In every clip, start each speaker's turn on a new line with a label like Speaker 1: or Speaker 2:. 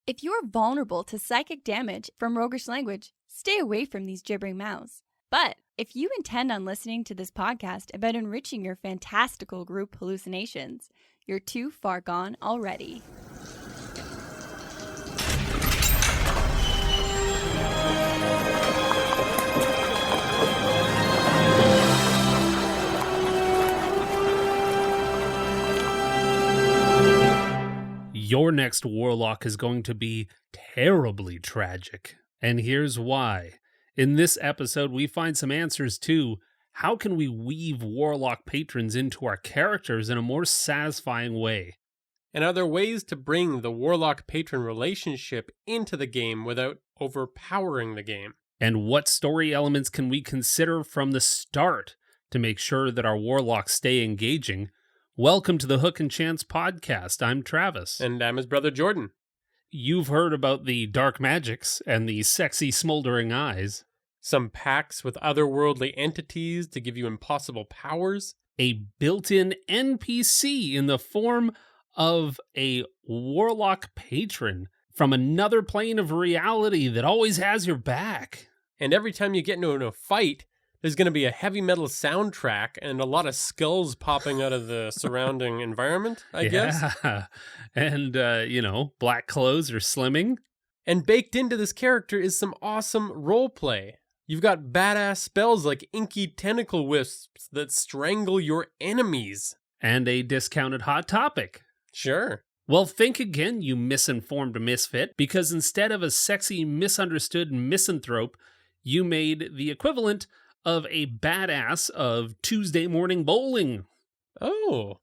Speaker 1: If you're vulnerable to psychic damage from roguish language, stay away from these gibbering mouths. But if you intend on listening to this podcast about enriching your fantastical group hallucinations, you're too far gone already.
Speaker 2: Your next Warlock is going to be terribly tragic, and here's why. In this episode, we find some answers to how can we weave Warlock patrons into our characters in a more satisfying way.
Speaker 3: And are there ways to bring the Warlock patron relationship into the game without overpowering the game?
Speaker 2: And what story elements can we consider from the start to make sure that our Warlocks stay engaging? Welcome to the Hook and Chance podcast. I'm Travis.
Speaker 3: And I'm his brother Jordan.
Speaker 2: You've heard about the dark magics and the sexy smoldering eyes.
Speaker 3: Some pacts with otherworldly entities to give you impossible powers.
Speaker 2: A built-in NPC in the form of a Warlock patron from another plane of reality that always has your back.
Speaker 3: And every time you get into a fight, there's going to be a heavy metal soundtrack and a lot of skulls popping out of the surrounding environment, I guess.
Speaker 2: And, black clothes are slimming.
Speaker 3: And baked into this character is some awesome roleplay. You've got badass spells like inky tentacle wisps that strangle your enemies.
Speaker 2: And a discounted hot topic.
Speaker 3: Sure.
Speaker 2: Well, think again, you misinformed misfit, because instead of a sexy, misunderstood misanthrope, you made the equivalent of a badass of Tuesday morning bowling.
Speaker 3: Oh.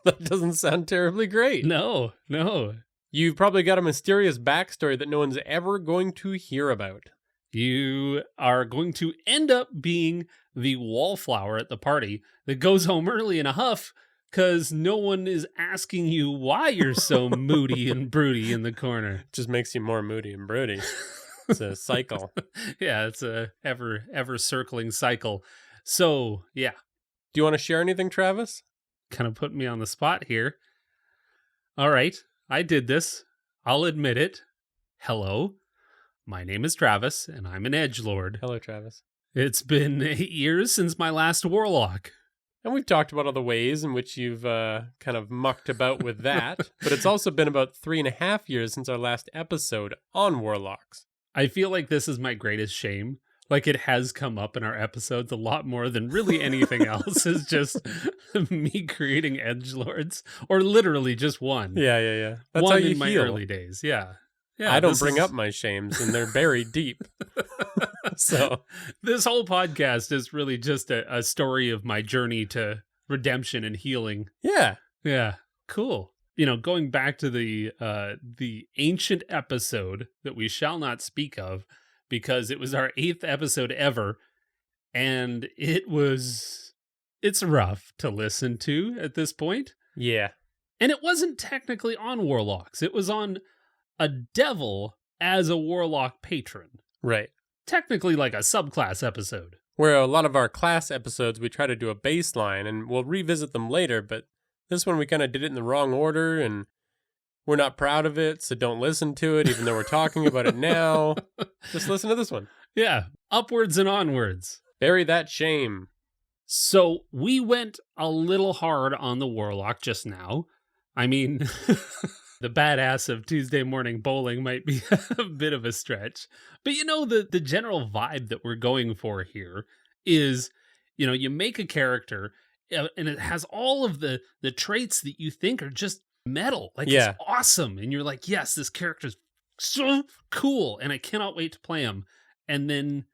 Speaker 3: That doesn't sound terribly great.
Speaker 2: No.
Speaker 3: You've probably got a mysterious backstory that no one's ever going to hear about.
Speaker 2: You are going to end up being the wallflower at the party that goes home early in a huff because no one is asking you why you're so moody and broody in the corner.
Speaker 3: Just makes you more moody and broody. It's a cycle.
Speaker 2: Yeah, it's a ever circling cycle. So, yeah.
Speaker 3: Do you want to share anything, Travis?
Speaker 2: Kind of put me on the spot here. All right, I did this. I'll admit it. Hello, my name is Travis, and I'm an edgelord.
Speaker 3: Hello, Travis.
Speaker 2: It's been 8 years since my last Warlock.
Speaker 3: And we've talked about all the ways in which you've kind of mucked about with that. But it's also been about 3.5 years since our last episode on Warlocks.
Speaker 2: I feel like this is my greatest shame. Like, it has come up in our episodes a lot more than really anything else. Is just me creating edgelords, or literally just one.
Speaker 3: Yeah. That's
Speaker 2: one
Speaker 3: how you
Speaker 2: in my
Speaker 3: heal.
Speaker 2: early days. Yeah.
Speaker 3: I don't bring up my shames, and they're buried deep. So
Speaker 2: this whole podcast is really just a story of my journey to redemption and healing.
Speaker 3: Yeah.
Speaker 2: Cool. Going back to the ancient episode that we shall not speak of, because it was our 8th episode ever, and it's rough to listen to at this point.
Speaker 3: Yeah.
Speaker 2: And it wasn't technically on Warlocks. It was on a devil as a Warlock patron.
Speaker 3: Right.
Speaker 2: Technically like a subclass episode.
Speaker 3: Where a lot of our class episodes, we try to do a baseline, and we'll revisit them later, but this one we kind of did it in the wrong order, and we're not proud of it, so don't listen to it, even though we're talking about it now. Just listen to this one.
Speaker 2: Yeah, upwards and onwards.
Speaker 3: Bury that shame.
Speaker 2: So we went a little hard on the Warlock just now. I mean, the badass of Tuesday morning bowling might be a bit of a stretch. But the general vibe that we're going for here is, you make a character and it has all of the traits that you think are just metal. Like,
Speaker 3: yeah.
Speaker 2: It's awesome. And you're like, yes, this character's so cool. And I cannot wait to play him. And then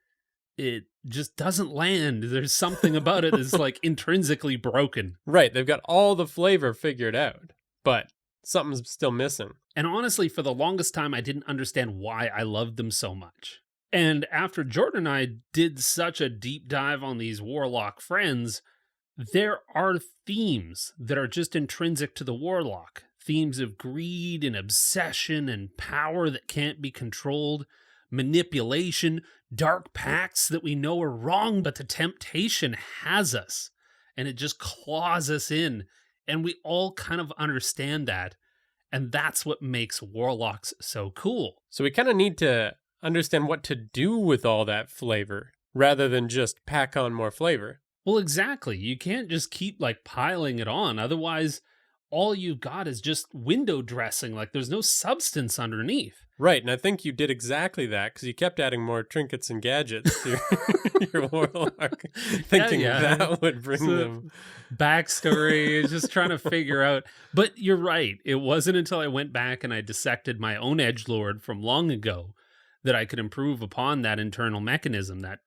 Speaker 2: it just doesn't land. There's something about it that's like intrinsically broken.
Speaker 3: Right. They've got all the flavor figured out, but something's still missing.
Speaker 2: And honestly, for the longest time, I didn't understand why I loved them so much. And after Jordan and I did such a deep dive on these Warlock friends, there are themes that are just intrinsic to the Warlock. Themes of greed and obsession and power that can't be controlled, manipulation, dark pacts that we know are wrong, but the temptation has us. And it just claws us in. And we all kind of understand that. And that's what makes Warlocks so cool.
Speaker 3: So we kind of need to understand what to do with all that flavor rather than just pack on more flavor.
Speaker 2: Well, exactly. You can't just keep like piling it on. Otherwise, all you've got is just window dressing. Like there's no substance underneath.
Speaker 3: Right, and I think you did exactly that because you kept adding more trinkets and gadgets to your Warlock, thinking that would bring them.
Speaker 2: Backstory, just trying to figure out. But you're right. It wasn't until I went back and I dissected my own edgelord from long ago that I could improve upon that internal mechanism, that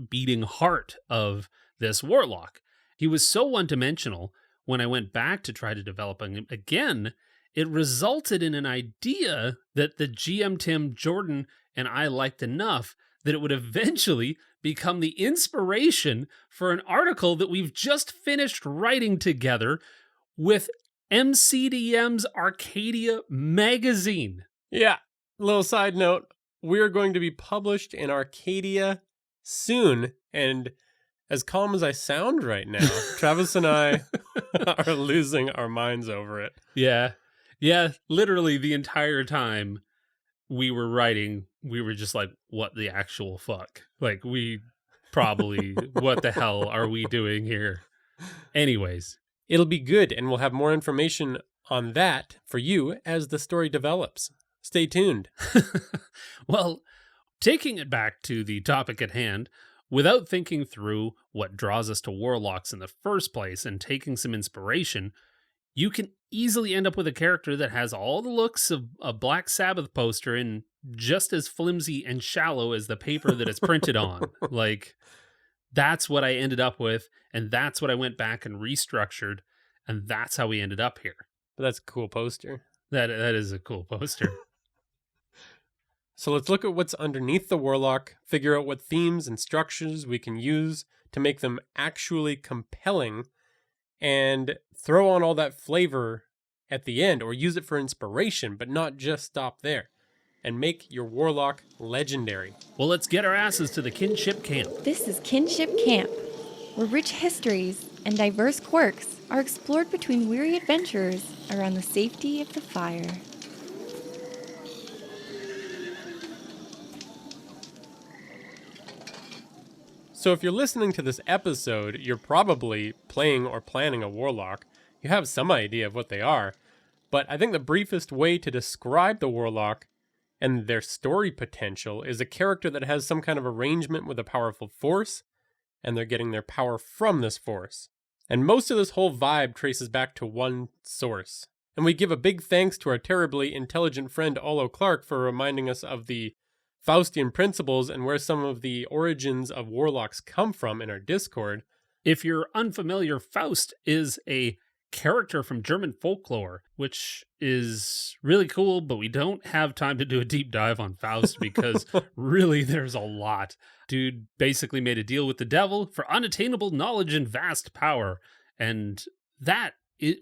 Speaker 2: beating heart of this Warlock. He was so one-dimensional. When I went back to try to develop him again, it resulted in an idea that the GM Tim Jordan and I liked enough that it would eventually become the inspiration for an article that we've just finished writing together with MCDM's Arcadia magazine.
Speaker 3: Yeah, little side note, we're going to be published in Arcadia soon, and as calm as I sound right now, Travis and I are losing our minds over it.
Speaker 2: Yeah. Yeah, literally the entire time we were writing, we were just like, what the actual fuck? Like, we probably, what the hell are we doing here? Anyways.
Speaker 3: It'll be good, and we'll have more information on that for you as the story develops. Stay tuned.
Speaker 2: Well, taking it back to the topic at hand, without thinking through what draws us to Warlocks in the first place and taking some inspiration, you can easily end up with a character that has all the looks of a Black Sabbath poster and just as flimsy and shallow as the paper that it's printed on. Like, that's what I ended up with, and that's what I went back and restructured, and that's how we ended up here.
Speaker 3: But that's a cool poster.
Speaker 2: That is a cool poster.
Speaker 3: So let's look at what's underneath the Warlock, figure out what themes and structures we can use to make them actually compelling, and throw on all that flavor at the end, or use it for inspiration, but not just stop there, and make your Warlock legendary.
Speaker 2: Well, let's get our asses to the Kinship Camp.
Speaker 1: This is Kinship Camp, where rich histories and diverse quirks are explored between weary adventurers around the safety of the fire.
Speaker 3: So if you're listening to this episode, you're probably playing or planning a Warlock. You have some idea of what they are, but I think the briefest way to describe the Warlock and their story potential is a character that has some kind of arrangement with a powerful force, and they're getting their power from this force. And most of this whole vibe traces back to one source. And we give a big thanks to our terribly intelligent friend Olo Clark for reminding us of the Faustian principles and where some of the origins of Warlocks come from in our Discord.
Speaker 2: If you're unfamiliar, Faust is a character from German folklore, which is really cool, but we don't have time to do a deep dive on Faust because really there's a lot. Dude basically made a deal with the devil for unattainable knowledge and vast power. And that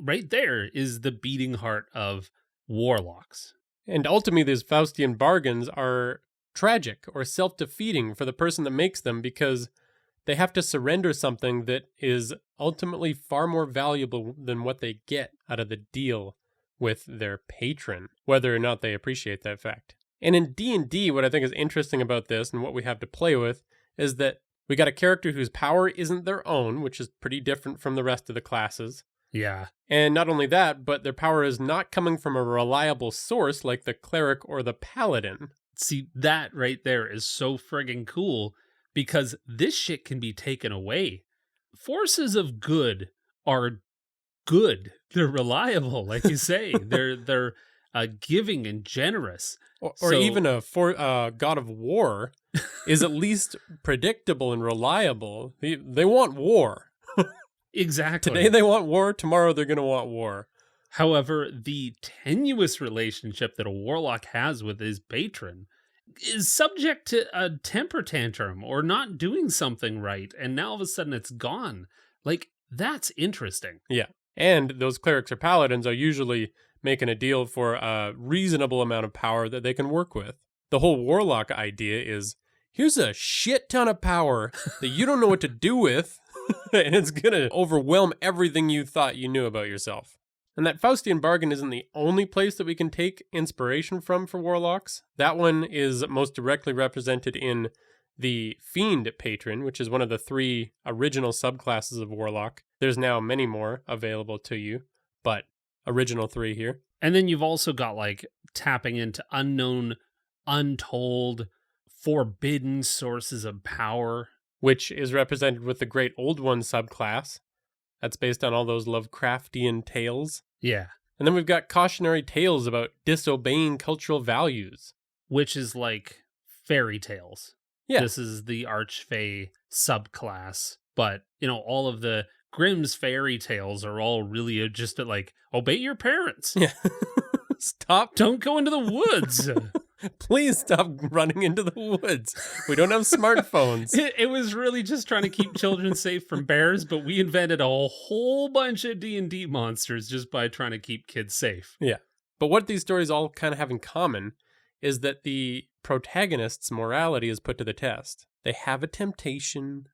Speaker 2: right there is the beating heart of Warlocks.
Speaker 3: And ultimately, these Faustian bargains are tragic or self-defeating for the person that makes them because they have to surrender something that is ultimately far more valuable than what they get out of the deal with their patron, whether or not they appreciate that fact. And in D&D, what I think is interesting about this and what we have to play with is that we got a character whose power isn't their own, which is pretty different from the rest of the classes.
Speaker 2: Yeah.
Speaker 3: And not only that, but their power is not coming from a reliable source like the cleric or the paladin.
Speaker 2: See, that right there is so friggin' cool because this shit can be taken away. Forces of good are good. They're reliable, like you say. They're giving and generous.
Speaker 3: Or even a god of war is at least predictable and reliable. They want war.
Speaker 2: Exactly.
Speaker 3: Today they want war, tomorrow they're going to want war.
Speaker 2: However, the tenuous relationship that a warlock has with his patron is subject to a temper tantrum or not doing something right, and now all of a sudden it's gone. Like, that's interesting.
Speaker 3: Yeah. And those clerics or paladins are usually making a deal for a reasonable amount of power that they can work with. The whole warlock idea is, here's a shit ton of power that you don't know what to do with, and it's going to overwhelm everything you thought you knew about yourself. And that Faustian bargain isn't the only place that we can take inspiration from for Warlocks. That one is most directly represented in the Fiend patron, which is one of the 3 original subclasses of Warlock. There's now many more available to you, but original 3 here.
Speaker 2: And then you've also got like tapping into unknown, untold, forbidden sources of power,
Speaker 3: which is represented with the Great Old One subclass. That's based on all those Lovecraftian tales.
Speaker 2: Yeah.
Speaker 3: And then we've got cautionary tales about disobeying cultural values,
Speaker 2: which is like fairy tales.
Speaker 3: Yeah.
Speaker 2: This is the Archfey subclass. But, all of the Grimm's fairy tales are all really just like, obey your parents.
Speaker 3: Yeah. Stop.
Speaker 2: Don't go into the woods.
Speaker 3: Please stop running into the woods. We don't have smartphones.
Speaker 2: It was really just trying to keep children safe from bears, but we invented a whole bunch of D&D monsters just by trying to keep kids safe.
Speaker 3: Yeah. But what these stories all kind of have in common is that the protagonist's morality is put to the test. They have a temptation.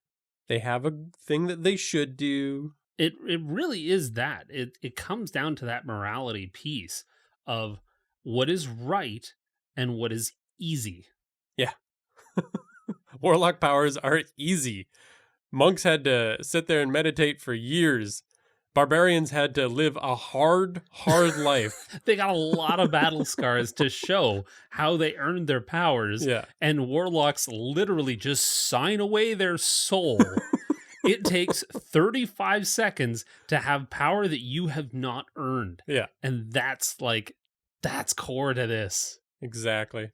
Speaker 3: They have a thing that they should do.
Speaker 2: It really is that. It comes down to that morality piece of what is right and what is easy.
Speaker 3: Yeah. Warlock powers are easy. Monks had to sit there and meditate for years. Barbarians had to live a hard life.
Speaker 2: They got a lot of battle scars to show how they earned their powers.
Speaker 3: Yeah.
Speaker 2: And warlocks literally just sign away their soul. It takes 35 seconds to have power that you have not earned.
Speaker 3: Yeah.
Speaker 2: And that's core to this.
Speaker 3: Exactly.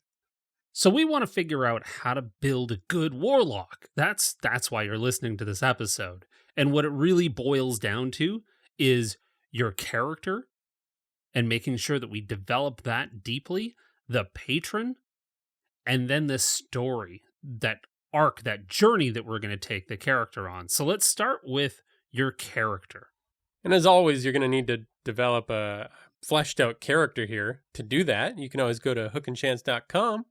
Speaker 2: So we want to figure out how to build a good warlock. That's why you're listening to this episode. And what it really boils down to is your character and making sure that we develop that deeply, the patron, and then the story, that arc, that journey that we're going to take the character on. So let's start with your character.
Speaker 3: And as always, you're going to need to develop a fleshed out character here. To do that, you can always go to hookandchance.com,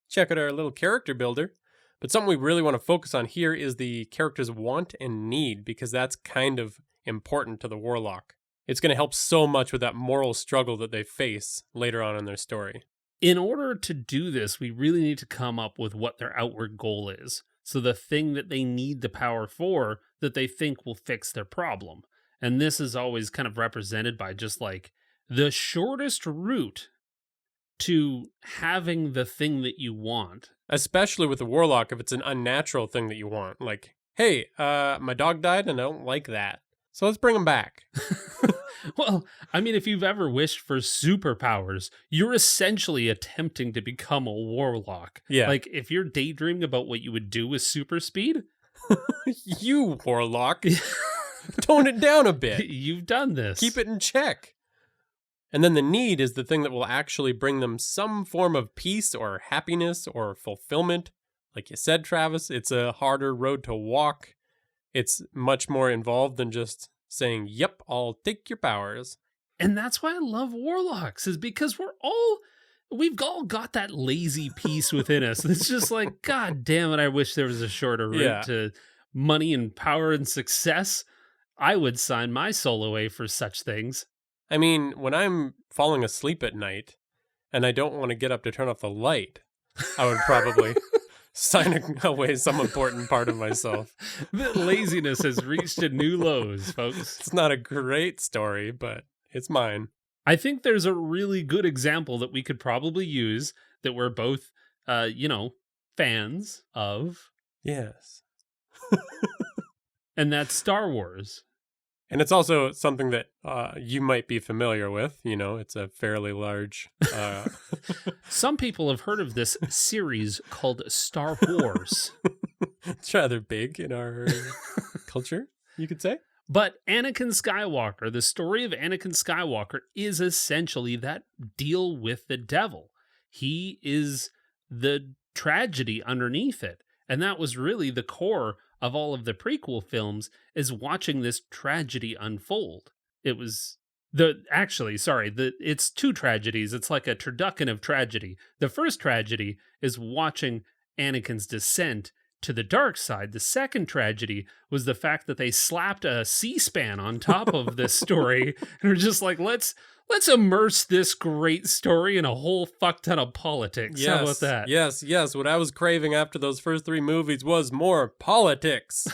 Speaker 3: check out our little character builder. But something we really want to focus on here is the character's want and need, because that's kind of important to the warlock. It's going to help so much with that moral struggle that they face later on in their story.
Speaker 2: In order to do this, we really need to come up with what their outward goal is. So the thing that they need the power for, that they think will fix their problem. And this is always kind of represented by just like the shortest route to having the thing that you want.
Speaker 3: Especially with the warlock, if it's an unnatural thing that you want. Like, hey, my dog died and I don't like that. So let's bring him back.
Speaker 2: Well, I mean, if you've ever wished for superpowers, you're essentially attempting to become a warlock.
Speaker 3: Yeah.
Speaker 2: Like, if you're daydreaming about what you would do with super speed,
Speaker 3: you warlock, tone it down a bit.
Speaker 2: You've done this.
Speaker 3: Keep it in check. And then the need is the thing that will actually bring them some form of peace or happiness or fulfillment. Like you said, Travis, it's a harder road to walk. It's much more involved than just saying, yep, I'll take your powers.
Speaker 2: And that's why I love warlocks, is because we've all got that lazy piece within us. It's just like, God damn it, I wish there was a shorter route to money and power and success. I would sign my soul away for such things.
Speaker 3: I mean, when I'm falling asleep at night and I don't want to get up to turn off the light, I would probably sign away some important part of myself.
Speaker 2: The laziness has reached a new lows, folks.
Speaker 3: It's not a great story, but it's mine.
Speaker 2: I think there's a really good example that we could probably use that we're both, fans of.
Speaker 3: Yes.
Speaker 2: And that's Star Wars.
Speaker 3: And it's also something that you might be familiar with. You know, it's a fairly large...
Speaker 2: Some people have heard of this series called Star Wars.
Speaker 3: It's rather big in our culture, you could say.
Speaker 2: But Anakin Skywalker, the story of Anakin Skywalker is essentially that deal with the devil. He is the tragedy underneath it. And that was really the core of all of the prequel films, is watching this tragedy unfold. It was it's two tragedies. It's like a turducken of tragedy. The first tragedy is watching Anakin's descent to the dark side, the second tragedy was the fact that they slapped a C-SPAN on top of this story and were just like, let's immerse this great story in a whole fuck ton of politics.
Speaker 3: Yes,
Speaker 2: how about that?
Speaker 3: Yes. What I was craving after those first 3 movies was more politics.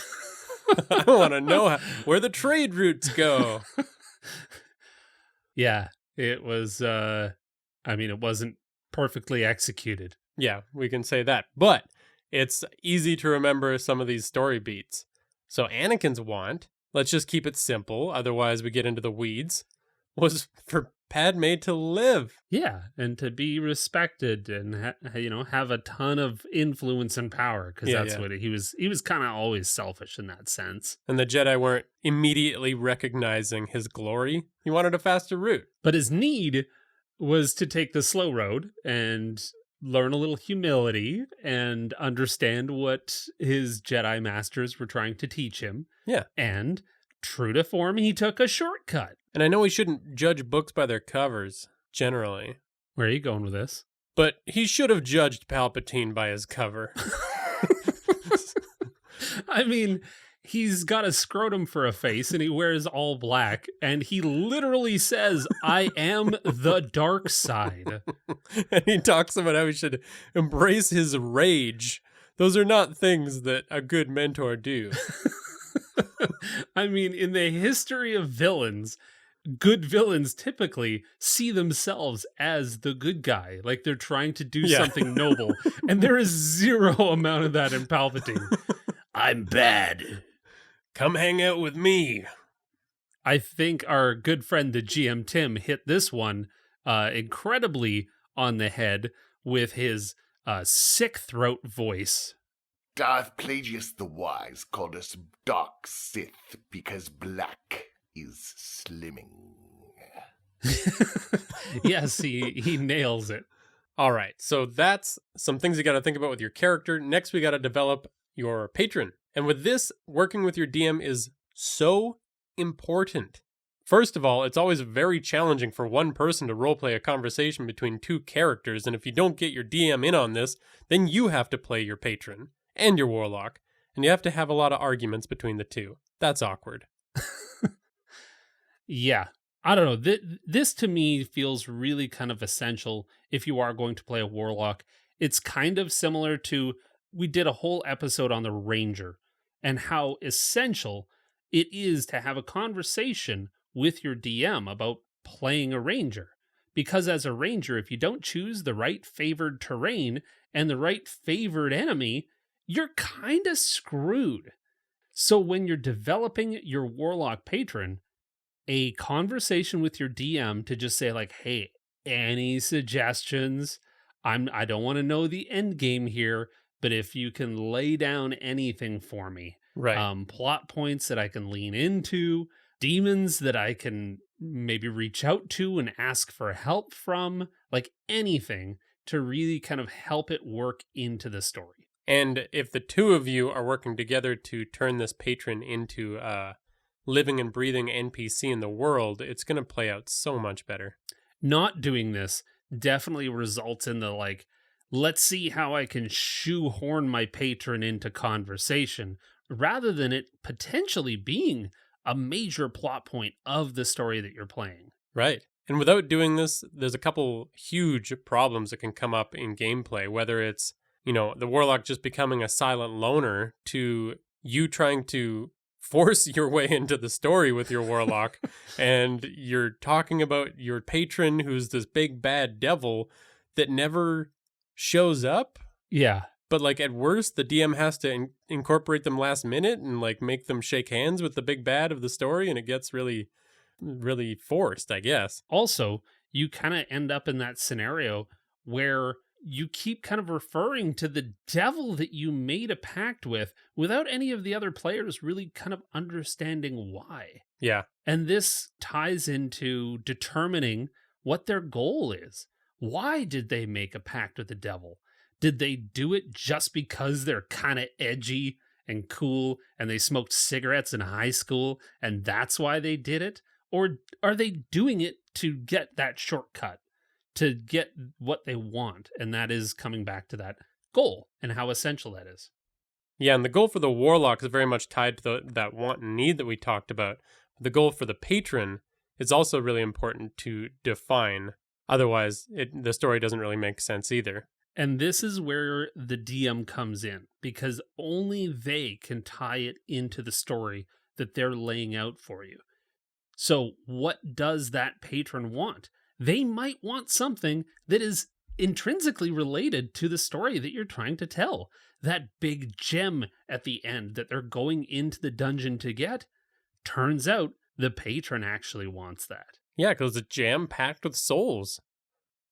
Speaker 3: I want to know where the trade routes go.
Speaker 2: Yeah, it was, it wasn't perfectly executed.
Speaker 3: Yeah, we can say that. But it's easy to remember some of these story beats. So Anakin's want, let's just keep it simple, otherwise we get into the weeds, was for Padme to live.
Speaker 2: Yeah, and to be respected and have a ton of influence and power, because that's what he was kind of always selfish in that sense.
Speaker 3: And the Jedi weren't immediately recognizing his glory. He wanted a faster route.
Speaker 2: But his need was to take the slow road and learn a little humility and understand what his Jedi masters were trying to teach him.
Speaker 3: Yeah.
Speaker 2: And true to form, he took a shortcut.
Speaker 3: And I know we shouldn't judge books by their covers, generally.
Speaker 2: Where are you going with this?
Speaker 3: But he should have judged Palpatine by his cover.
Speaker 2: I mean, he's got a scrotum for a face and he wears all black. And he literally says, I am the dark side.
Speaker 3: And he talks about how he should embrace his rage. Those are not things that a good mentor do.
Speaker 2: I mean, in the history of villains, good villains typically see themselves as the good guy, like they're trying to do something noble, and there is zero amount of that in Palpatine. I'm bad.
Speaker 3: Come hang out with me.
Speaker 2: I think our good friend the GM Tim hit this one incredibly on the head with his sick throat voice.
Speaker 4: Darth Plagueis the Wise called us Dark Sith because black is slimming.
Speaker 2: Yes, he nails it.
Speaker 3: All right, so that's some things you got to think about with your character. Next, we got to develop your patron. And with this, working with your DM is so important. First of all, it's always very challenging for one person to roleplay a conversation between 2 characters, and if you don't get your DM in on this, then you have to play your patron and your warlock, and you have to have a lot of arguments between the 2. That's awkward.
Speaker 2: Yeah. I don't know. This to me feels really kind of essential if you are going to play a warlock. It's kind of similar to, we did a whole episode on the ranger and how essential it is to have a conversation with your DM about playing a ranger. Because as a ranger, if you don't choose the right favored terrain and the right favored enemy, you're kind of screwed. So when you're developing your warlock patron, a conversation with your DM to just say like, hey, any suggestions? I don't want to know the end game here, but if you can lay down anything for me,
Speaker 3: right?
Speaker 2: Plot points that I can lean into, demons that I can maybe reach out to and ask for help from, like anything to really kind of help it work into the story.
Speaker 3: And if the 2 of you are working together to turn this patron into living and breathing NPC in the world, it's going to play out so much better.
Speaker 2: Not doing this definitely results in the like, let's see how I can shoehorn my patron into conversation, rather than it potentially being a major plot point of the story that you're playing.
Speaker 3: Right. And without doing this, there's a couple huge problems that can come up in gameplay, whether it's, the warlock just becoming a silent loner to you trying to force your way into the story with your warlock, and you're talking about your patron who's this big bad devil that never shows up.
Speaker 2: Yeah.
Speaker 3: But like at worst, the DM has to incorporate them last minute and like make them shake hands with the big bad of the story, and it gets really, really forced, I guess.
Speaker 2: Also, you kind of end up in that scenario where you keep kind of referring to the devil that you made a pact with without any of the other players really kind of understanding why.
Speaker 3: Yeah.
Speaker 2: And this ties into determining what their goal is. Why did they make a pact with the devil? Did they do it just because they're kind of edgy and cool and they smoked cigarettes in high school and that's why they did it? Or are they doing it to get that shortcut, to get what they want? And that is coming back to that goal and how essential that is.
Speaker 3: Yeah, and the goal for the Warlock is very much tied to that want and need that we talked about. The goal for the patron is also really important to define. Otherwise, the story doesn't really make sense either.
Speaker 2: And this is where the DM comes in, because only they can tie it into the story that they're laying out for you. So what does that patron want? They might want something that is intrinsically related to the story that you're trying to tell. That big gem at the end that they're going into the dungeon to get. Turns out the patron actually wants that.
Speaker 3: Yeah, because it's jam-packed with souls.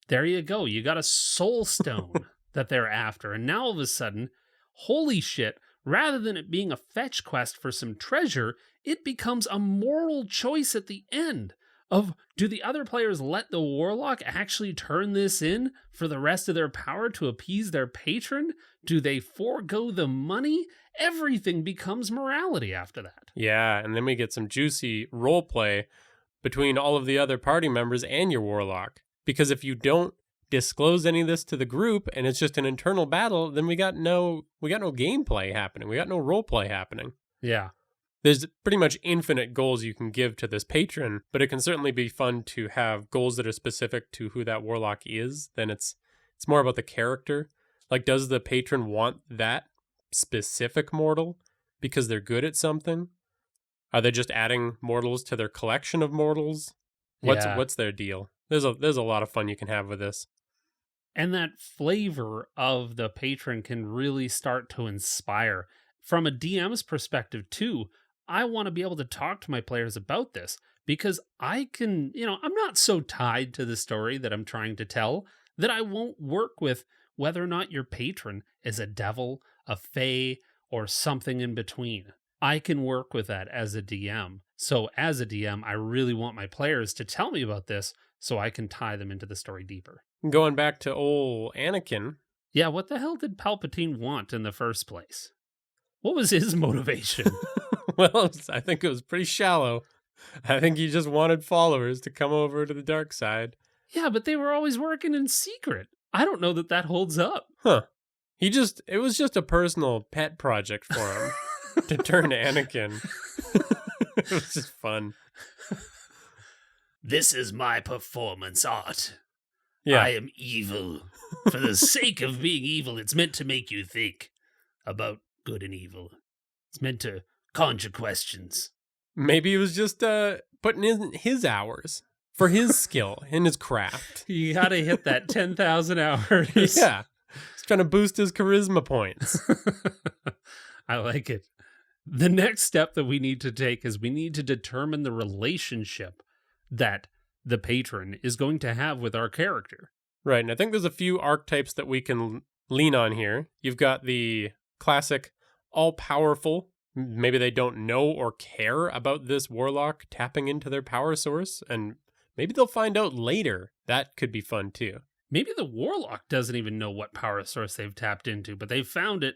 Speaker 2: There you go. You got a soul stone that they're after. And now all of a sudden, holy shit, rather than it being a fetch quest for some treasure, it becomes a moral choice at the end of, do the other players let the Warlock actually turn this in for the rest of their power to appease their patron? Do they forego the money? Everything becomes morality after that.
Speaker 3: Yeah, and then we get some juicy role play between all of the other party members and your Warlock. Because if you don't disclose any of this to the group and it's just an internal battle, then we got no gameplay happening. We got no role play happening.
Speaker 2: Yeah.
Speaker 3: There's pretty much infinite goals you can give to this patron, but it can certainly be fun to have goals that are specific to who that Warlock is. Then it's more about the character. Like, does the patron want that specific mortal because they're good at something? Are they just adding mortals to their collection of mortals? What's their deal? There's a lot of fun you can have with this.
Speaker 2: And that flavor of the patron can really start to inspire. From a DM's perspective, too, I want to be able to talk to my players about this because I can, I'm not so tied to the story that I'm trying to tell that I won't work with whether or not your patron is a devil, a fae, or something in between. I can work with that as a DM. So as a DM, I really want my players to tell me about this so I can tie them into the story deeper.
Speaker 3: Going back to old Anakin.
Speaker 2: Yeah, what the hell did Palpatine want in the first place? What was his motivation?
Speaker 3: Well, I think it was pretty shallow. I think he just wanted followers to come over to the dark side.
Speaker 2: Yeah, but they were always working in secret. I don't know that holds up.
Speaker 3: Huh. It was just a personal pet project for him to turn Anakin. It was just fun.
Speaker 2: This is my performance art.
Speaker 3: Yeah.
Speaker 2: I am evil. For the sake of being evil, it's meant to make you think about good and evil. It's meant to conjure questions.
Speaker 3: Maybe he was just putting in his hours for his skill in his craft.
Speaker 2: You gotta hit that 10,000 hours.
Speaker 3: Yeah. He's trying to boost his charisma points.
Speaker 2: I like it. The next step that we need to take is we need to determine the relationship that the patron is going to have with our character.
Speaker 3: Right, and I think there's a few archetypes that we can lean on here. You've got the classic all-powerful. Maybe they don't know or care about this Warlock tapping into their power source, and maybe they'll find out later. That could be fun, too.
Speaker 2: Maybe the Warlock doesn't even know what power source they've tapped into, but they've found it,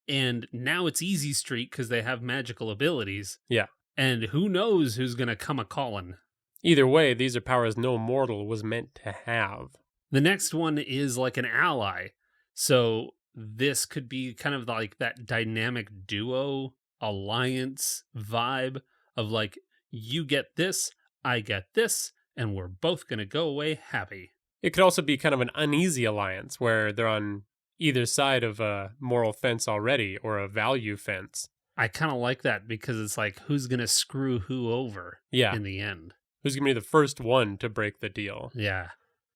Speaker 2: and now it's easy street because they have magical abilities.
Speaker 3: Yeah.
Speaker 2: And who knows who's going to come a-calling.
Speaker 3: Either way, these are powers no mortal was meant to have.
Speaker 2: The next one is like an ally. So this could be kind of like that dynamic duo alliance vibe of like, you get this, I get this, and we're both going to go away happy.
Speaker 3: It could also be kind of an uneasy alliance where they're on either side of a moral fence already or a value fence.
Speaker 2: I kind of like that because it's like, who's going to screw who over in the end?
Speaker 3: Who's going to be the first one to break the deal?
Speaker 2: Yeah.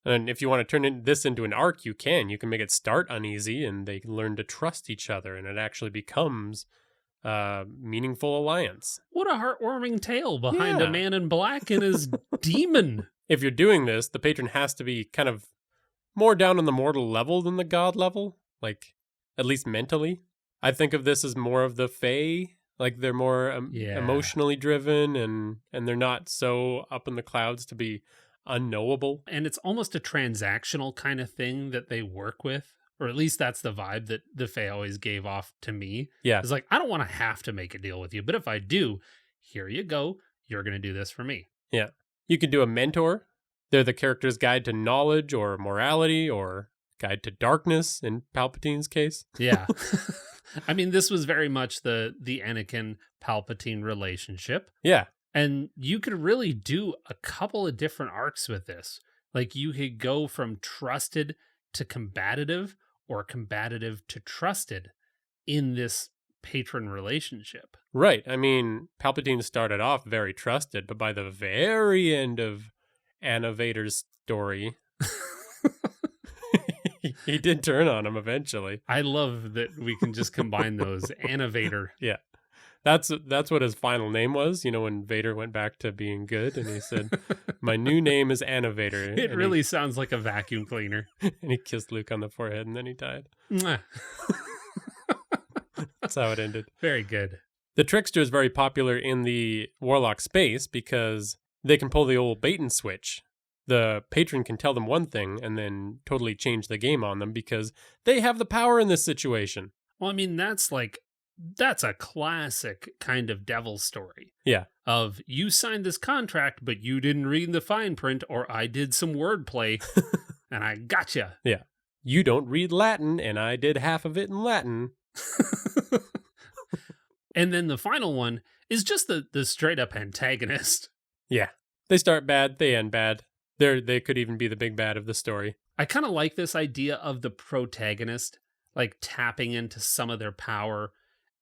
Speaker 3: And if you want to turn this into an arc, you can. You can make it start uneasy and they can learn to trust each other and it actually becomes a meaningful alliance.
Speaker 2: What a heartwarming tale behind a man in black and his demon.
Speaker 3: If you're doing this, the patron has to be kind of more down on the mortal level than the god level, like at least mentally. I think of this as more of the fae. Like they're more emotionally driven and they're not so up in the clouds to be unknowable.
Speaker 2: And it's almost a transactional kind of thing that they work with. Or at least that's the vibe that the Fae always gave off to me.
Speaker 3: Yeah.
Speaker 2: It's like, I don't want to have to make a deal with you. But if I do, here you go. You're going to do this for me.
Speaker 3: Yeah. You could do a mentor. They're the character's guide to knowledge or morality or guide to darkness in Palpatine's case.
Speaker 2: Yeah. I mean, this was very much the Anakin Palpatine relationship.
Speaker 3: Yeah.
Speaker 2: And you could really do a couple of different arcs with this. Like you could go from trusted to combative or combative to trusted in this patron relationship.
Speaker 3: Right. I mean, Palpatine started off very trusted, but by the very end of Anna Vader's story, he did turn on him eventually.
Speaker 2: I love that we can just combine those. Anna Vader.
Speaker 3: Yeah. That's what his final name was, when Vader went back to being good and he said, "My new name is Anna Vader."
Speaker 2: It really sounds like a vacuum cleaner.
Speaker 3: And he kissed Luke on the forehead and then he died.
Speaker 2: Mwah.
Speaker 3: That's how it ended.
Speaker 2: Very good.
Speaker 3: The Trickster is very popular in the Warlock space because they can pull the old bait and switch. The patron can tell them one thing and then totally change the game on them because they have the power in this situation.
Speaker 2: Well, I mean, that's a classic kind of devil story.
Speaker 3: Yeah.
Speaker 2: Of you signed this contract, but you didn't read the fine print, or I did some wordplay and I gotcha.
Speaker 3: Yeah. You don't read Latin and I did half of it in Latin.
Speaker 2: And then the final one is just the straight up antagonist.
Speaker 3: Yeah. They start bad, they end bad. They could even be the big bad of the story.
Speaker 2: I kind of like this idea of the protagonist, like tapping into some of their power,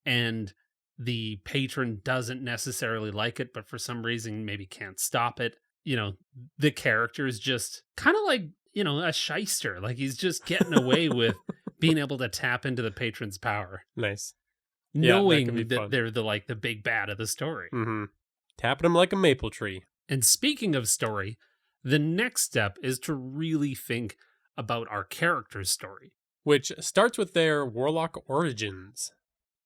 Speaker 2: and the patron doesn't necessarily like it, but for some reason maybe can't stop it. The character is just kind of like, a shyster. Like he's just getting away with being able to tap into the patron's power.
Speaker 3: Nice.
Speaker 2: Knowing that they're the big bad of the story.
Speaker 3: Mm-hmm. Tapping them like a maple tree.
Speaker 2: And speaking of story, the next step is to really think about our character's story,
Speaker 3: which starts with their Warlock origins.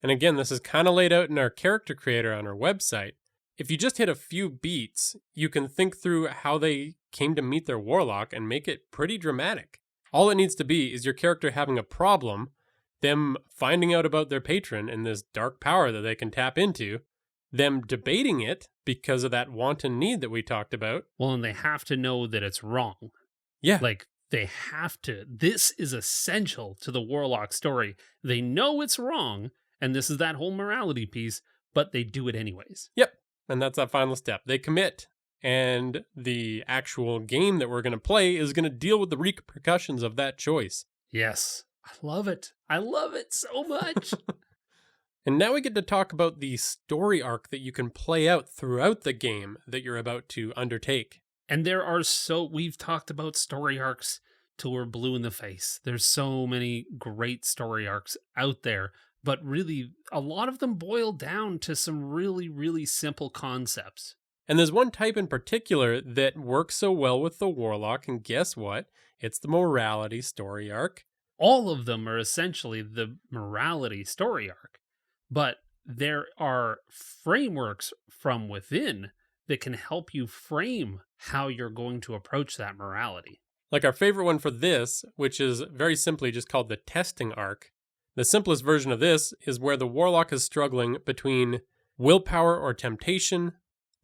Speaker 3: And again, this is kind of laid out in our character creator on our website. If you just hit a few beats, you can think through how they came to meet their Warlock and make it pretty dramatic. All it needs to be is your character having a problem, them finding out about their patron and this dark power that they can tap into, them debating it because of that wanton need that we talked about.
Speaker 2: Well, and they have to know that it's wrong.
Speaker 3: Yeah.
Speaker 2: Like, they have to. This is essential to the Warlock story. They know it's wrong, and this is that whole morality piece, but they do it anyways.
Speaker 3: Yep. And that's that final step. They commit. And the actual game that we're going to play is going to deal with the repercussions of that choice.
Speaker 2: Yes. I love it. I love it so much.
Speaker 3: And now we get to talk about the story arc that you can play out throughout the game that you're about to undertake.
Speaker 2: And we've talked about story arcs till we're blue in the face. There's so many great story arcs out there, but really a lot of them boil down to some really, really simple concepts.
Speaker 3: And there's one type in particular that works so well with the Warlock, and guess what? It's the morality story arc.
Speaker 2: All of them are essentially the morality story arc. But there are frameworks from within that can help you frame how you're going to approach that morality.
Speaker 3: Like our favorite one for this, which is very simply just called the testing arc. The simplest version of this is where the Warlock is struggling between willpower or temptation,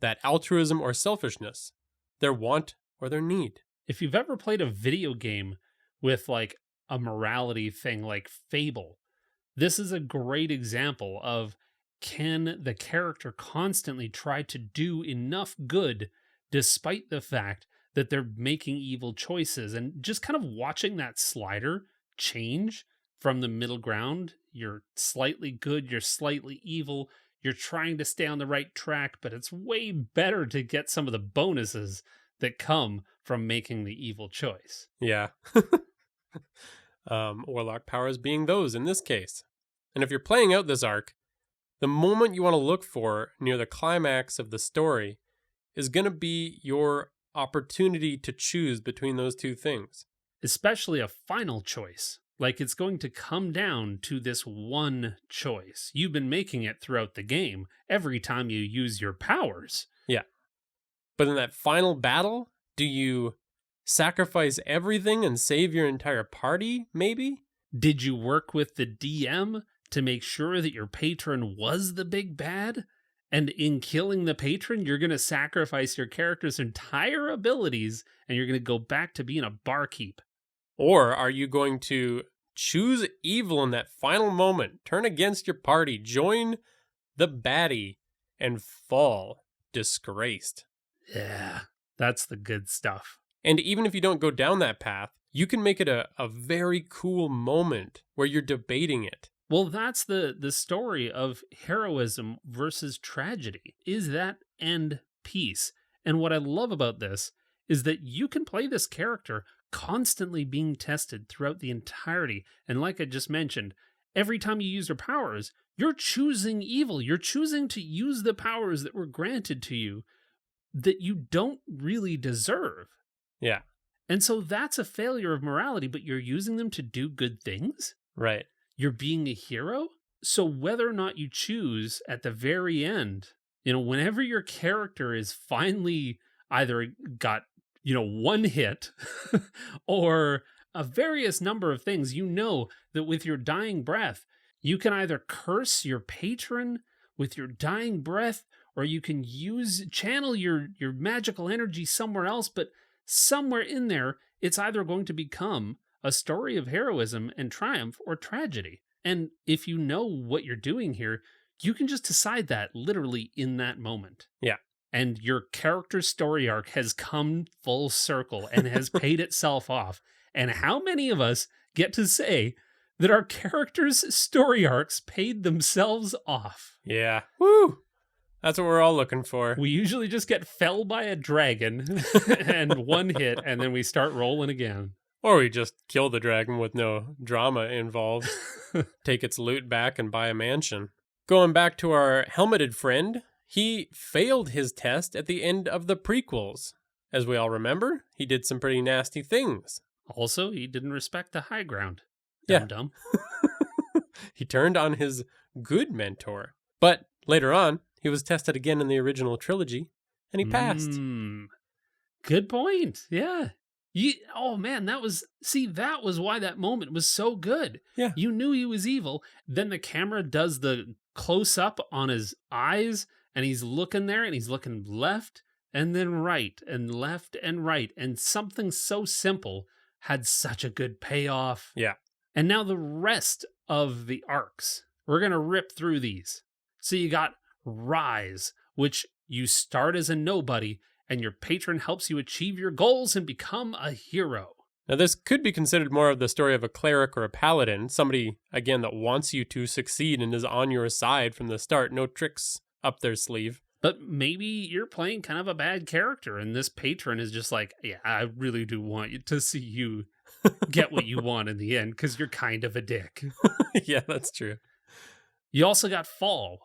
Speaker 3: that altruism or selfishness, their want or their need.
Speaker 2: If you've ever played a video game with like a morality thing like Fable, this is a great example of, can the character constantly try to do enough good despite the fact that they're making evil choices, and just kind of watching that slider change from the middle ground. You're slightly good, you're slightly evil, you're trying to stay on the right track, but it's way better to get some of the bonuses that come from making the evil choice.
Speaker 3: Yeah. Warlock powers being those in this case. And if you're playing out this arc, the moment you want to look for near the climax of the story is going to be your opportunity to choose between those two things.
Speaker 2: Especially a final choice. Like, it's going to come down to this one choice. You've been making it throughout the game every time you use your powers.
Speaker 3: Yeah. But in that final battle, do you sacrifice everything and save your entire party, maybe?
Speaker 2: Did you work with the DM to make sure that your patron was the big bad? And in killing the patron, you're going to sacrifice your character's entire abilities and you're going to go back to being a barkeep.
Speaker 3: Or are you going to choose evil in that final moment, turn against your party, join the baddie, and fall disgraced.
Speaker 2: Yeah, that's the good stuff.
Speaker 3: And even if you don't go down that path, you can make it a very cool moment where you're debating it.
Speaker 2: Well, that's the story of heroism versus tragedy, is that end piece. And what I love about this is that you can play this character constantly being tested throughout the entirety. And like I just mentioned, every time you use your powers, you're choosing evil. You're choosing to use the powers that were granted to you that you don't really deserve.
Speaker 3: Yeah.
Speaker 2: And so that's a failure of morality, but you're using them to do good things.
Speaker 3: Right.
Speaker 2: You're being a hero. So whether or not you choose at the very end, whenever your character is finally either got, one hit or a various number of things, that with your dying breath, you can either curse your patron with your dying breath, or you can channel your magical energy somewhere else, but somewhere in there, it's either going to become a story of heroism and triumph or tragedy. And if you know what you're doing here, you can just decide that literally in that moment.
Speaker 3: Yeah.
Speaker 2: And your character's story arc has come full circle and has paid itself off. And how many of us get to say that our characters' story arcs paid themselves off?
Speaker 3: Yeah. Woo! That's what we're all looking for.
Speaker 2: We usually just get fell by a dragon and one hit, and then we start rolling again.
Speaker 3: Or we just kill the dragon with no drama involved, take its loot back, and buy a mansion. Going back to our helmeted friend, he failed his test at the end of the prequels. As we all remember, he did some pretty nasty things.
Speaker 2: Also, he didn't respect the high ground.
Speaker 3: Yeah.
Speaker 2: Dumb.
Speaker 3: He turned on his good mentor. But later on, he was tested again in the original trilogy, and he passed.
Speaker 2: Good point. Yeah. That was why that moment was so good.
Speaker 3: Yeah.
Speaker 2: You knew he was evil. Then the camera does the close up on his eyes, and he's looking there, and he's looking left and then right and left and right. And something so simple had such a good payoff.
Speaker 3: Yeah.
Speaker 2: And now the rest of the arcs, we're going to rip through these. So you got Rise, which you start as a nobody, and your patron helps you achieve your goals and become a hero.
Speaker 3: Now, this could be considered more of the story of a cleric or a paladin, somebody, again, that wants you to succeed and is on your side from the start, no tricks up their sleeve.
Speaker 2: But maybe you're playing kind of a bad character, and this patron is just like, yeah, I really do want you to see you get what you want in the end, because you're kind of a dick.
Speaker 3: Yeah, that's true.
Speaker 2: You also got Fall.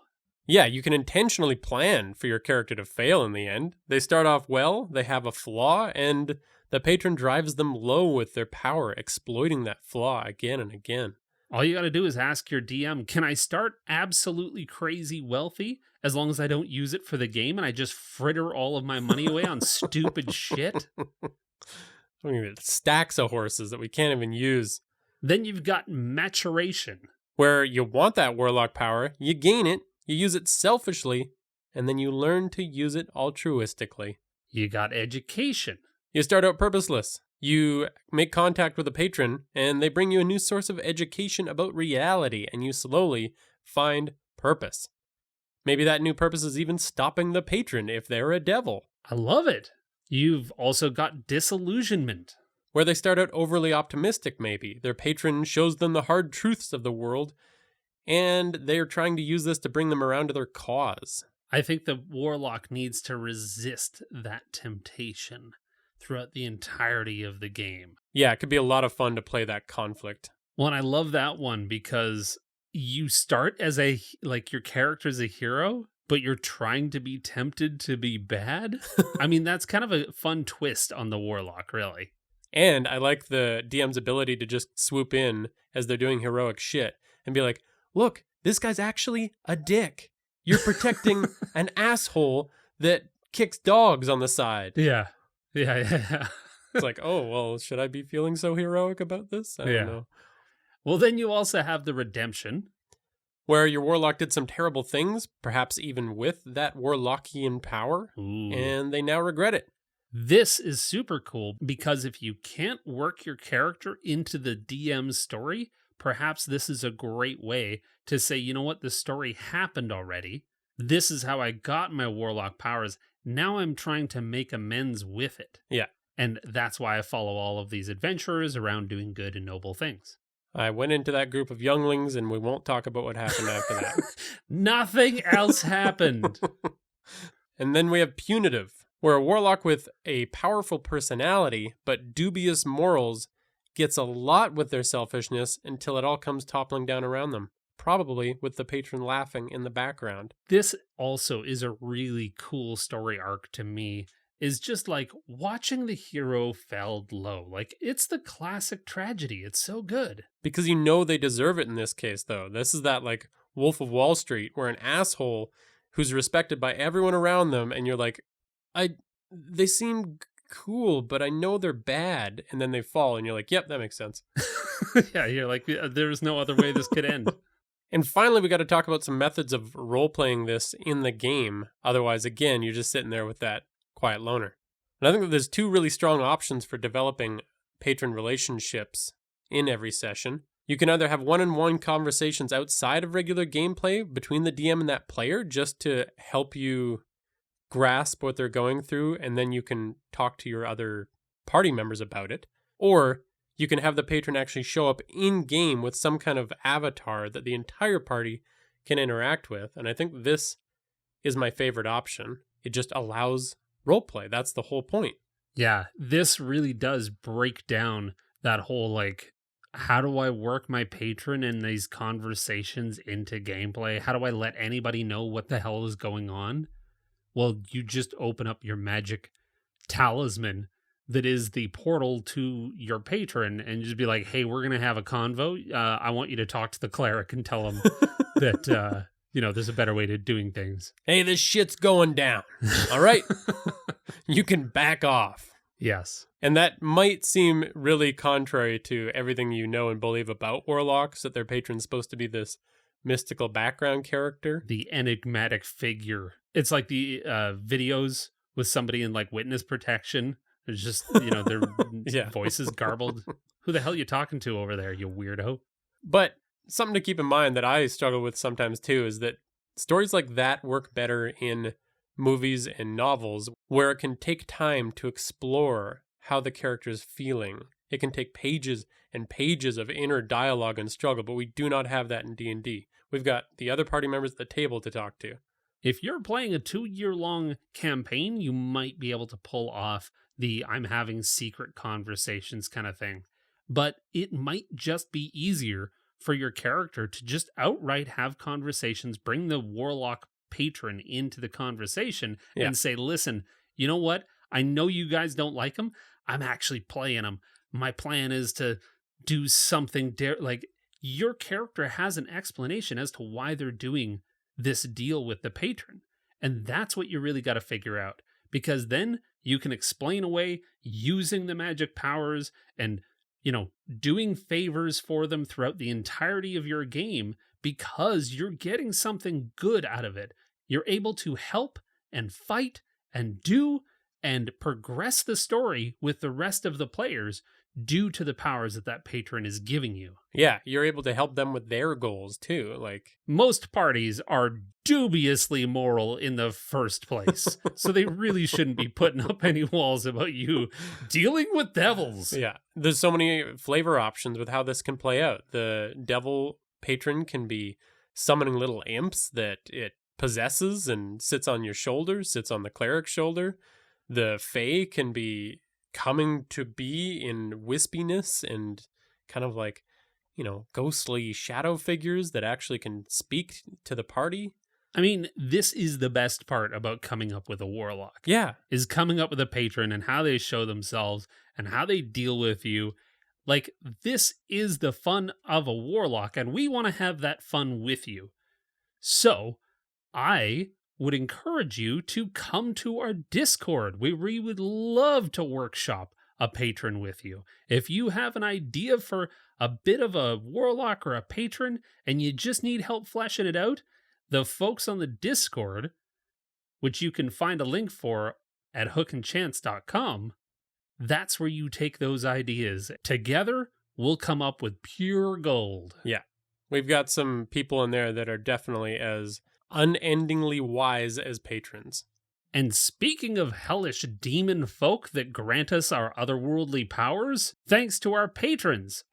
Speaker 3: Yeah, you can intentionally plan for your character to fail in the end. They start off well, they have a flaw, and the patron drives them low with their power, exploiting that flaw again and again.
Speaker 2: All you got to do is ask your DM, can I start absolutely crazy wealthy as long as I don't use it for the game and I just fritter all of my money away on stupid shit?
Speaker 3: I mean, stacks of horses that we can't even use.
Speaker 2: Then you've got Maturation.
Speaker 3: Where you want that warlock power, you gain it, you use it selfishly, and then you learn to use it altruistically.
Speaker 2: You got Education.
Speaker 3: You start out purposeless. You make contact with a patron, and they bring you a new source of education about reality, and you slowly find purpose. Maybe that new purpose is even stopping the patron if they're a devil.
Speaker 2: I love it. You've also got Disillusionment.
Speaker 3: Where they start out overly optimistic, maybe. Their patron shows them the hard truths of the world, and they're trying to use this to bring them around to their cause.
Speaker 2: I think the Warlock needs to resist that temptation throughout the entirety of the game.
Speaker 3: Yeah, it could be a lot of fun to play that conflict.
Speaker 2: Well, and I love that one because you start as your character's a hero, but you're trying to be tempted to be bad. I mean, that's kind of a fun twist on the Warlock, really.
Speaker 3: And I like the DM's ability to just swoop in as they're doing heroic shit and be like, look, this guy's actually a dick. You're protecting an asshole that kicks dogs on the side.
Speaker 2: Yeah.
Speaker 3: It's like, oh, well, should I be feeling so heroic about this? I don't know.
Speaker 2: Well, then you also have the Redemption.
Speaker 3: Where your warlock did some terrible things, perhaps even with that warlockian power, and they now regret it.
Speaker 2: This is super cool because if you can't work your character into the DM's story, perhaps this is a great way to say, you know what, the story happened already. This is how I got my Warlock powers. Now I'm trying to make amends with it.
Speaker 3: Yeah.
Speaker 2: And that's why I follow all of these adventurers around doing good and noble things.
Speaker 3: I went into that group of younglings, and we won't talk about what happened after that.
Speaker 2: Nothing else happened.
Speaker 3: And then we have Punitive, where a warlock with a powerful personality but dubious morals gets a lot with their selfishness until it all comes toppling down around them, probably with the patron laughing in the background.
Speaker 2: This also is a really cool story arc to me, is just like watching the hero felled low. Like, it's the classic tragedy. It's so good.
Speaker 3: Because you know they deserve it in this case, though. This is that, like, Wolf of Wall Street, where an asshole who's respected by everyone around them, and you're like, they seem cool, but I know they're bad. And then they fall, and you're like, yep, that makes sense.
Speaker 2: Yeah, you're like, there's no other way this could end.
Speaker 3: And finally, we got to talk about some methods of role-playing this in the game. Otherwise, again, you're just sitting there with that quiet loner. And I think that there's two really strong options for developing patron relationships in every session. You can either have one-on-one conversations outside of regular gameplay between the DM and that player just to help you grasp what they're going through, and then you can talk to your other party members about it. Or you can have the patron actually show up in-game with some kind of avatar that the entire party can interact with. And I think this is my favorite option. It just allows roleplay. That's the whole point.
Speaker 2: Yeah, this really does break down that whole, like, how do I work my patron in these conversations into gameplay? How do I let anybody know what the hell is going on? Well, you just open up your magic talisman that is the portal to your patron and just be like, hey, we're going to have a convo. I want you to talk to the cleric and tell him that, there's a better way to doing things.
Speaker 3: Hey, this shit's going down. All right. You can back off.
Speaker 2: Yes.
Speaker 3: And that might seem really contrary to everything you know and believe about warlocks, that their patron's supposed to be this mystical background character.
Speaker 2: The enigmatic figure. It's like the videos with somebody in, like, witness protection. It's just, their
Speaker 3: Yeah.
Speaker 2: voices garbled. Who the hell are you talking to over there, you weirdo?
Speaker 3: But something to keep in mind that I struggle with sometimes too is that stories like that work better in movies and novels where it can take time to explore how the character is feeling. It can take pages and pages of inner dialogue and struggle, but we do not have that in D&D. We've got the other party members at the table to talk to.
Speaker 2: If you're playing a 2-year-long campaign, you might be able to pull off the I'm having secret conversations kind of thing. But it might just be easier for your character to just outright have conversations, bring the warlock patron into the conversation and say, listen, you know what? I know you guys don't like him. I'm actually playing him. My plan is to do something like your character has an explanation as to why they're doing this deal with the patron. And that's what you really got to figure out, because then you can explain away using the magic powers and, doing favors for them throughout the entirety of your game because you're getting something good out of it. You're able to help and fight and do and progress the story with the rest of the players due to the powers that patron is giving you.
Speaker 3: Yeah, you're able to help them with their goals too. Like,
Speaker 2: most parties are dubiously moral in the first place, so they really shouldn't be putting up any walls about you dealing with devils.
Speaker 3: Yeah, there's so many flavor options with how this can play out. The devil patron can be summoning little imps that it possesses and sits on your shoulder, sits on the cleric's shoulder. The fae can be coming to be in wispiness and kind of like, ghostly shadow figures that actually can speak to the party.
Speaker 2: I mean, this is the best part about coming up with a warlock.
Speaker 3: Yeah.
Speaker 2: Is coming up with a patron and how they show themselves and how they deal with you. Like, this is the fun of a warlock, and we want to have that fun with you. So, I would encourage you to come to our Discord. We would love to workshop a patron with you. If you have an idea for a bit of a warlock or a patron and you just need help fleshing it out, the folks on the Discord, which you can find a link for at hookandchance.com, that's where you take those ideas. Together, we'll come up with pure gold.
Speaker 3: Yeah. We've got some people in there that are definitely as unendingly wise as patrons.
Speaker 2: And speaking of hellish demon folk that grant us our otherworldly powers, thanks to our patrons,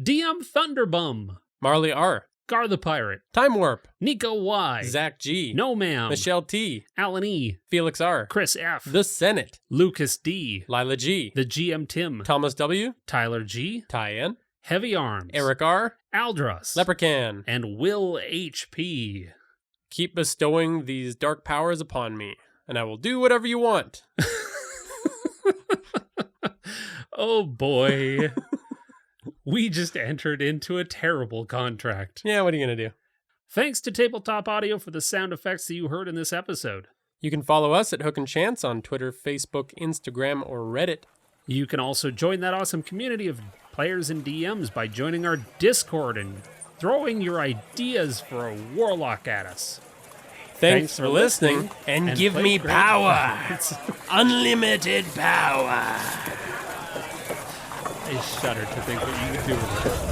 Speaker 2: DM Thunderbum,
Speaker 3: Marley R.,
Speaker 2: Gar the Pirate,
Speaker 3: Time Warp,
Speaker 2: Nico Y,
Speaker 3: Zach G,
Speaker 2: No Ma'am,
Speaker 3: Michelle T,
Speaker 2: Alan E,
Speaker 3: Felix R,
Speaker 2: Chris F,
Speaker 3: The Senate,
Speaker 2: Lucas D,
Speaker 3: Lila G,
Speaker 2: the GM Tim,
Speaker 3: Thomas W,
Speaker 2: Tyler G,
Speaker 3: Tyann,
Speaker 2: Heavy Arms,
Speaker 3: Eric R,
Speaker 2: Aldros,
Speaker 3: Leprechaun,
Speaker 2: and Will HP.
Speaker 3: Keep bestowing these dark powers upon me, and I will do whatever you want.
Speaker 2: Oh boy. We just entered into a terrible contract.
Speaker 3: Yeah, what are you going to do?
Speaker 2: Thanks to Tabletop Audio for the sound effects that you heard in this episode.
Speaker 3: You can follow us at Hook and Chance on Twitter, Facebook, Instagram, or Reddit.
Speaker 2: You can also join that awesome community of players and DMs by joining our Discord and throwing your ideas for a Warlock at us.
Speaker 3: Thanks for listening, and give
Speaker 2: play
Speaker 3: me
Speaker 2: great
Speaker 3: power!
Speaker 2: cards.
Speaker 3: Unlimited power!
Speaker 2: I shudder to think what you could do with it.